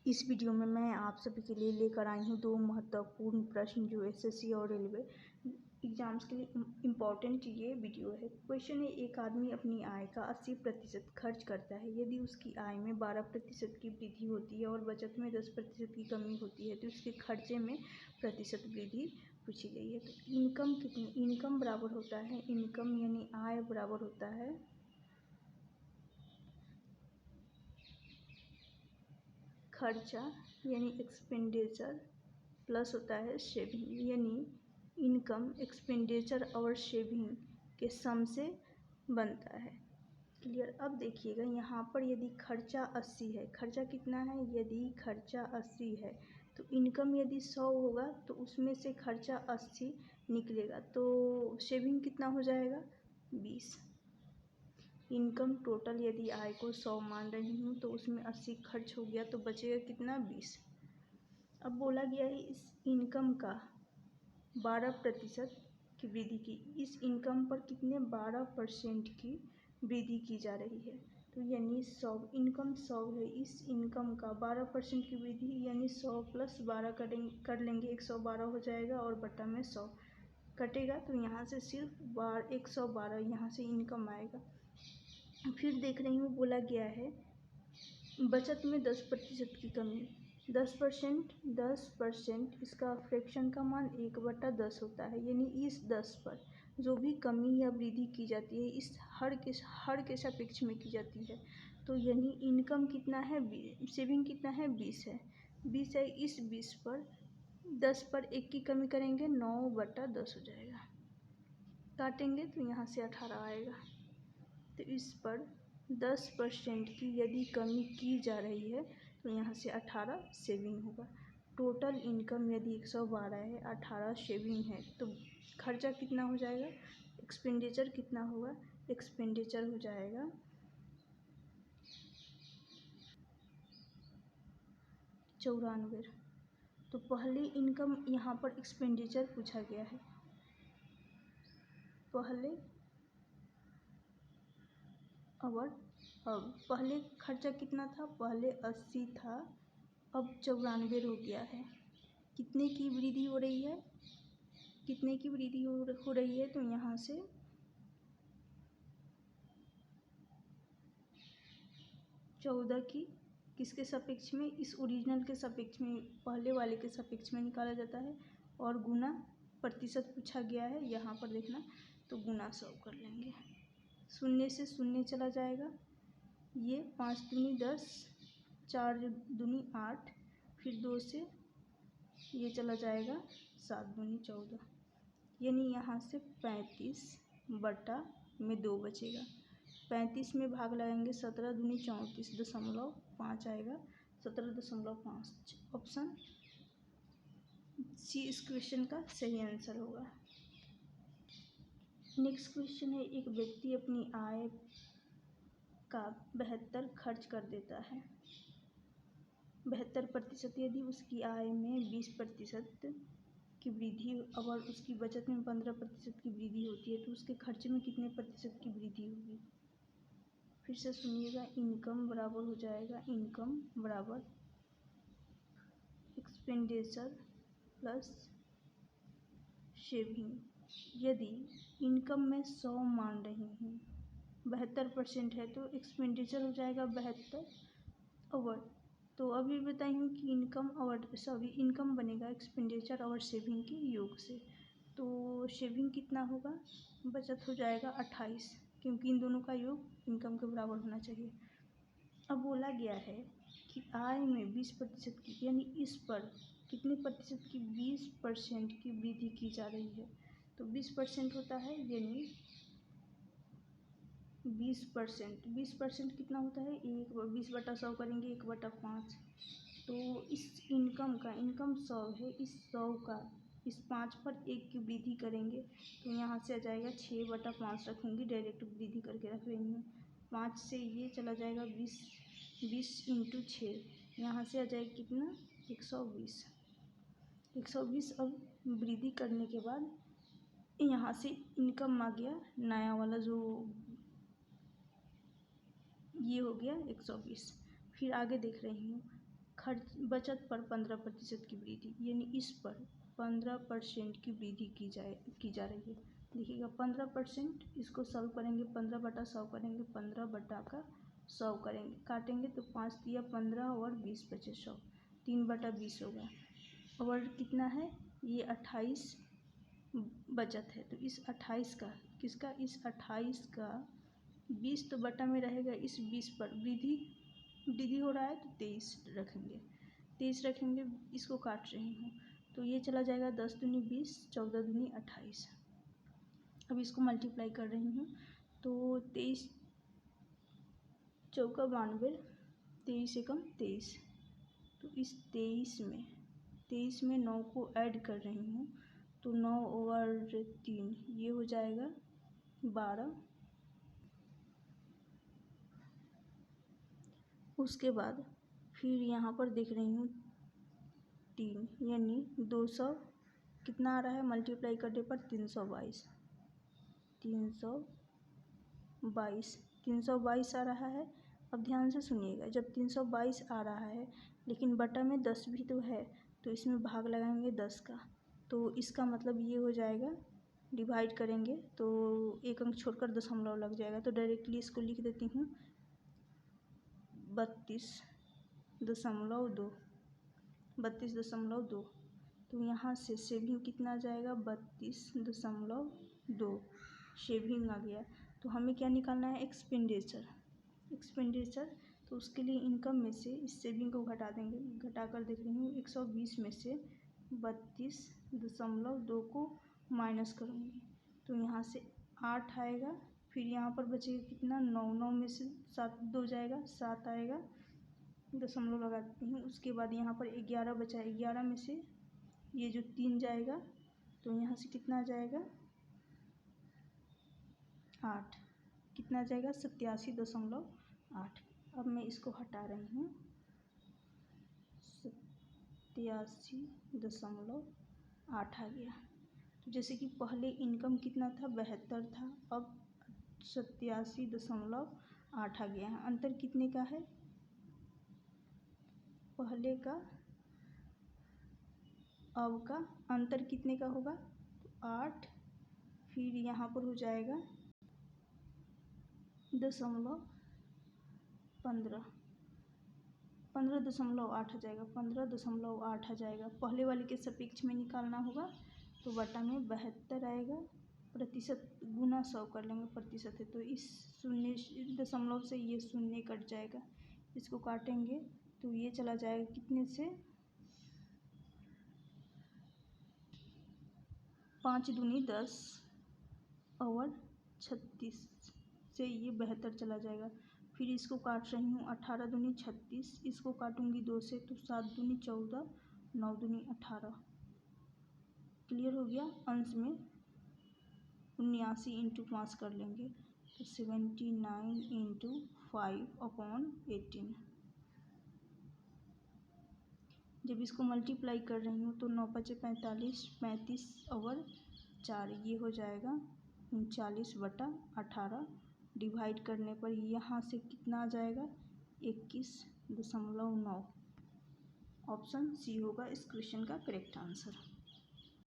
इस वीडियो में मैं आप सभी के लिए लेकर आई हूँ दो महत्वपूर्ण प्रश्न जो एसएससी और रेलवे एग्जाम्स के लिए इम्पॉर्टेंट ये वीडियो है। क्वेश्चन है, एक आदमी अपनी आय का 80% खर्च करता है। यदि उसकी आय में 12% की वृद्धि होती है और बचत में 10% की कमी होती है तो उसके खर्चे में प्रतिशत वृद्धि पूछी गई है। तो इनकम कितनी, इनकम बराबर होता है, इनकम यानी आय बराबर होता है खर्चा यानी एक्सपेंडिचर प्लस होता है सेविंग, यानी इनकम एक्सपेंडिचर और सेविंग के सम से बनता है। क्लियर। अब देखिएगा यहाँ पर यदि खर्चा 80 है, खर्चा कितना है, यदि खर्चा 80 है तो इनकम यदि 100 होगा तो उसमें से खर्चा 80 निकलेगा तो सेविंग कितना हो जाएगा 20। इनकम टोटल यदि आय को 100 मान रही हूँ तो उसमें 80 खर्च हो गया तो बचेगा कितना 20। अब बोला गया है इस इनकम का 12% की वृद्धि की, इस इनकम पर कितने 12% की वृद्धि की जा रही है। तो यानी 100, इनकम 100 है, इस इनकम का 12% की वृद्धि यानी 100 + 12 कर लेंगे 112 हो जाएगा और बटा में 100 कटेगा तो यहाँ से सिर्फ 112 यहाँ से इनकम आएगा। फिर देख रही हूँ बोला गया है बचत में 10% की कमी, 10% इसका फ्रैक्शन का मान 1/10 होता है, यानी इस 10 पर जो भी कमी या वृद्धि की जाती है इस हर के सापेक्ष में की जाती है। तो यानी इनकम कितना है, सेविंग कितना है 20 है, 20 है, इस 20 पर 10 पर 1 की कमी करेंगे 9/10 हो जाएगा, काटेंगे तो यहाँ से 18 आएगा। तो इस पर 10% की यदि कमी की जा रही है तो यहाँ से 18 सेविंग होगा। टोटल इनकम यदि 112 है, 18 सेविंग है तो खर्चा कितना हो जाएगा, एक्सपेंडिचर कितना होगा, एक्सपेंडिचर हो जाएगा 94। तो पहले इनकम यहाँ पर एक्सपेंडिचर पूछा गया है, अब पहले खर्चा कितना था, पहले 80 था, अब 94 हो गया है। कितने की वृद्धि हो रही है, कितने की वृद्धि हो रही है तो यहाँ से 14 की किसके सापेक्ष में, इस ओरिजिनल के सापेक्ष में, पहले वाले के सापेक्ष में निकाला जाता है और गुना प्रतिशत पूछा गया है। यहाँ पर देखना तो गुना 100 कर लेंगे, शून्य से शून्य चला जाएगा, ये 5 दूनी 10, 4 दूनी 8, फिर 2 से ये चला जाएगा 7 दूनी 14, यानी यहाँ से 35/2 बचेगा। 35 में भाग लगाएंगे 17 दूनी 34.5 आएगा, 17.5। ऑप्शन सी इस क्वेश्चन का सही आंसर होगा। नेक्स्ट क्वेश्चन है, एक व्यक्ति अपनी आय का 72 खर्च कर देता है, 72%। यदि उसकी आय में 20% की वृद्धि और उसकी बचत में 15% की वृद्धि होती है तो उसके खर्चे में कितने प्रतिशत की वृद्धि होगी। फिर से सुनिएगा, इनकम बराबर हो जाएगा, इनकम बराबर एक्सपेंडिचर प्लस सेविंग। यदि इनकम में 100 मान रही हूँ, 72% है तो एक्सपेंडिचर हो जाएगा 72 ओवर, तो अभी बताई हूँ कि इनकम बनेगा एक्सपेंडिचर और सेविंग के योग से। तो सेविंग कितना होगा, बचत हो जाएगा 28, क्योंकि इन दोनों का योग इनकम के बराबर होना चाहिए। अब बोला गया है कि आय में 20% की, यानी इस पर कितने प्रतिशत की, 20% की वृद्धि की जा रही है। तो 20% होता है, यानी 20% कितना होता है, 20/100 करेंगे 1/5। तो इस इनकम का, इनकम 100 है, इस 100 का इस 5 पर 1 की वृद्धि करेंगे तो यहाँ से आ जाएगा 6/5 रखूँगी, डायरेक्ट वृद्धि करके रख रही हूँ। 5 से ये चला जाएगा 20 × 6, यहाँ से आ जाएगा कितना 120। अब वृद्धि करने के बाद यहाँ से इनकम आ गया, नया वाला जो ये हो गया 120। फिर आगे देख रही हूँ, खर्च बचत पर 15% की वृद्धि, यानी इस पर 15% की वृद्धि की जा रही है। देखिएगा 15%, इसको 100 करेंगे, 15/100 करेंगे, 15/100 करेंगे, काटेंगे तो 5 दिया 15 और 20 बचे 100, 3/20 होगा। और कितना है ये 28 बचत है, तो इस 28 का किसका, इस 28 का 20 तो बटा में रहेगा, इस 20 पर वृद्धि हो रहा है तो 23 रखेंगे, इसको काट रही हूँ तो ये चला जाएगा 10 दूनी 20, 14 दूनी 28। अब इसको मल्टीप्लाई कर रही हूँ तो 23 चौका 92, 23 एकम 23, तो इस 23 में 9 को ऐड कर रही हूँ तो 9 और 3 ये हो जाएगा 12। उसके बाद फिर यहाँ पर देख रही हूँ 3, यानी 200 कितना आ रहा है मल्टीप्लाई करने पर 322 आ रहा है। अब ध्यान से सुनिएगा, जब 322 आ रहा है लेकिन बटा में 10 भी तो है, तो इसमें भाग लगाएंगे 10 का, तो इसका मतलब ये हो जाएगा, डिवाइड करेंगे तो एक अंक छोड़कर दशमलव लग जाएगा, तो डायरेक्टली इसको लिख देती हूँ 32.2। तो यहाँ से सेविंग कितना आ जाएगा 32.2 शेविंग आ गया। तो हमें क्या निकालना है एक्सपेंडिचर, तो उसके लिए इनकम में से इस सेविंग को घटा देंगे, घटा कर देख रही हूँ 120 में से 32.2 को माइनस करूँगी तो यहाँ से 8 आएगा, फिर यहाँ पर बचेगा कितना 9 में से 7 2 जाएगा 7 आएगा, दशमलव लगा देती हूँ। उसके बाद यहाँ पर 11 बचा, 11 में से ये जो 3 जाएगा तो यहाँ से कितना आ जाएगा 8, कितना आ जाएगा 87.8। अब मैं इसको हटा रही हूँ 87.8 आ गया। तो जैसे कि पहले इनकम कितना था 72 था, अब 87.8 आ गया है। अंतर कितने का है, पहले का अब का अंतर कितने का होगा तो 8, फिर यहाँ पर हो जाएगा 15.8 आ जाएगा, 15.8 आ जाएगा। पहले वाले के सापेक्ष में निकालना होगा तो बटा में 72 आएगा, प्रतिशत गुना 100 कर लेंगे, प्रतिशत है तो इस शून्य दशमलव से ये शून्य कट जाएगा, इसको काटेंगे तो ये चला जाएगा कितने से 5 दूनी 10 और 36 से ये 72 चला जाएगा। फिर इसको काट रही हूँ 18 दूनी 36, इसको काटूंगी 2 से तो 7 दूनी 14, 9 दूनी 18। क्लियर हो गया। अंश में 79 इंटू 5 कर लेंगे तो 79 इंटू 5/18। जब इसको मल्टीप्लाई कर रही हूँ तो 9 5 45, 35 और 4 ये हो जाएगा 39/18। डिवाइड करने पर यहाँ से कितना आ जाएगा 21.9। ऑप्शन सी होगा इस क्वेश्चन का करेक्ट आंसर।